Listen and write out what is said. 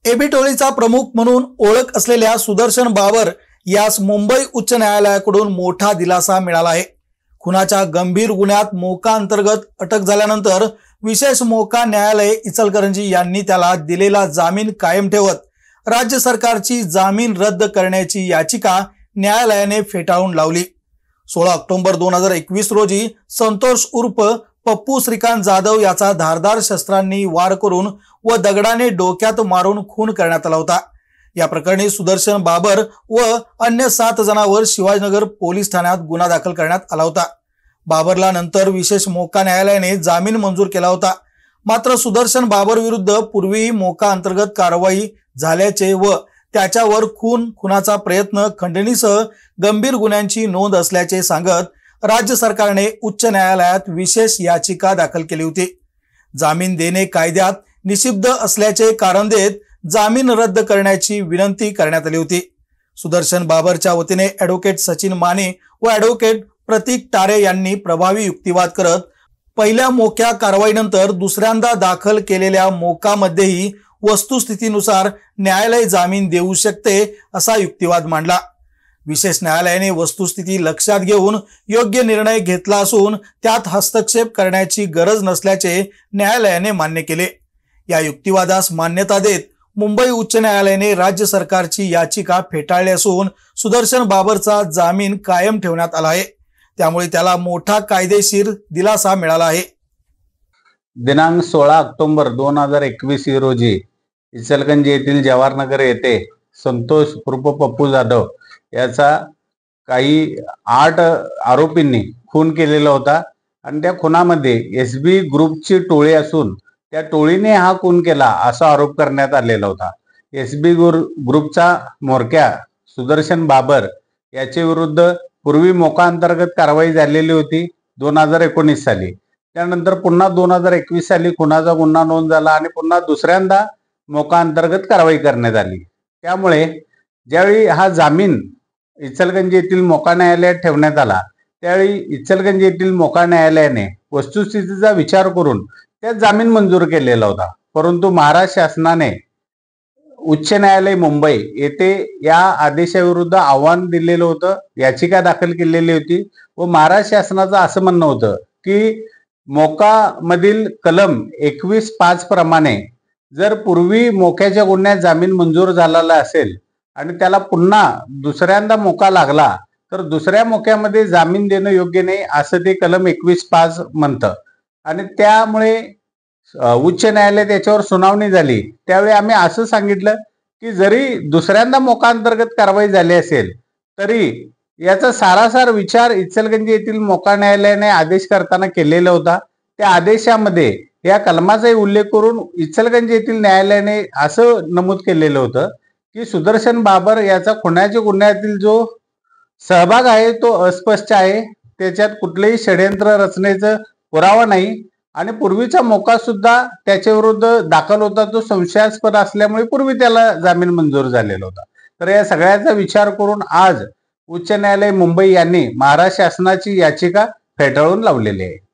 AB टोळीचा प्रमुख म्हणून ओळख असलेल्या सुदर्शन बाबर यास मुंबई उच्च न्यायालयाकडून मोठा दिलासा मिळाला आहे। खुनाच्या गंभीर गुन्ह्यात मोका अंतर्गत अटक झाल्यानंतर विशेष मोका न्यायालय इचलकरंजी यांनी त्याला दिलेला जामीन कायम ठेवत राज्य सरकारची जामीन रद्द करण्याची याचिका न्यायालयाने फेटाळून लावली। 16 ऑक्टोबर 2021 रोजी संतोष उर्फ पप्पू श्रीकांत जाधव याचा धारदार शस्त्रांनी वार करून व दगडाने डोक्यात मारून खून करण्यात आला होता। या प्रकरणी सुदर्शन बाबर व अन्य 7 जणांवर शिवाजीनगर पोलीस ठाण्यात गुन्हा दाखल करण्यात आला होता। बाबरला नंतर विशेष मोका न्यायालयाने जामीन मंजूर केला होता। मात्र सुदर्शन बाबर विरुद्ध पूर्वी मोका अंतर्गत कारवाई झाल्याचे व त्याच्यावर खुनाचा प्रयत्न खंडणीसह गंभीर गुन्ह्यांची नोंद असल्याचे सांगत राज्य सरकारने उच्च न्यायालयात विशेष याचिका दाखल केली होती। जामीन देणे कायद्यात निषिद्ध असल्याचे कारण देत जामीन रद्द करण्याची विनंती करण्यात आली होती। सुदर्शन बाबरच्या वतीने ॲडव्होकेट सचिन माने व ॲडव्होकेट प्रतीक टारे यांनी प्रभावी युक्तिवाद करत पहिल्या मोक्या कारवाईनंतर दुसऱ्यांदा दाखल केलेल्या मोकामध्येही वस्तुस्थितीनुसार न्यायालय जामीन देऊ शकते असा युक्तिवाद मांडला। विशेष न्यायालयाने वस्तुस्थिती लक्षात घेऊन योग्य निर्णय घेतला असून त्यात हस्तक्षेप करण्याची गरज नसल्याचे न्यायालयाने मान्य केले। या युक्तिवादास मान्यता देत मुंबई उच्च न्यायालयाने राज्य सरकारची याचिका फेटाळली असून सुदर्शन बाबरचा जामीन कायम ठेवण्यात आला आहे। त्यामुळे त्याला मोठा कायदेशीर दिलासा मिळाला आहे। दिनांक 16 ऑक्टोबर 2021 रोजी इचलकरंजी येथील जवाहरनगर येथे संतोष उर्फ पप्पू जाधव याचा काही 8 आरोपींनी खून केलेला होता आणि त्या खुनामध्ये एसबी ग्रुपची टोळी असून त्या टोळीने हा खून केला असा आरोप करण्यात आलेला होता। एसबी ग्रुपचा म्होरक्या सुदर्शन बाबर याच्या विरुद्ध पूर्वी मोका अंतर्गत कारवाई झालेली होती 2019 साली। त्यानंतर पुन्हा 2021 साली खुनाचा गुन्हा नोंद झाला आणि पुन्हा दुसऱ्यांदा मोका अंतर्गत कारवाई करण्यात आली। त्यामुळे ज्यावेळी हा जामीन इचलकरंजी येथील मोका न्यायालयात ठेवण्यात आला त्यावेळी इचलकरंजी येथील मोका न्यायालयाने वस्तुस्थितीचा विचार करून त्यात जामीन मंजूर केलेला होता। परंतु महाराष्ट्र शासनाने उच्च न्यायालय मुंबई येथे या आदेशाविरुद्ध आव्हान दिलेलं होतं, याचिका दाखल केलेली होती व महाराष्ट्र शासनाचं असं म्हणणं होतं की मोका मधील कलम 21(5) प्रमाणे जर पूर्वी मोक्याच्या गुन्ह्यात जामीन मंजूर झालेला असेल आणि त्याला पुन्हा दुसऱ्यांदा मोका लागला तर दुसऱ्या मोक्यामध्ये जामीन देणं योग्य नाही असं ते कलम 21(5) म्हणतं। आणि त्यामुळे उच्च न्यायालयात याच्यावर सुनावणी झाली त्यावेळी आम्ही असं सांगितलं की जरी दुसऱ्यांदा मोका अंतर्गत कारवाई झाली असेल तरी याचा सारासार विचार इचलकरंजी येथील मोका न्यायालयाने आदेश करताना केलेला होता। त्या आदेशामध्ये या कलमाचाही उल्लेख करून इचलकरंजी येथील न्यायालयाने असं नमूद केलेलं होतं की सुदर्शन बाबर याचा खुनाच्या गुन्ह्यातील जो सहभाग आहे तो अस्पष्ट आहे, त्याच्यात कुठलेही षड्यंत्र रचनेचा पुरावा नाही आणि पूर्वीचा मोका सुद्धा त्याच्या विरुद्ध दाखल होता तो संशयास्पद असल्यामुळे पूर्वी त्याला जामीन मंजूर झालेला होता। तर या सगळ्याचा विचार करून आज उच्च न्यायालय मुंबई यांनी महाराष्ट्र शासनाची याचिका फेटाळून लावलेली आहे।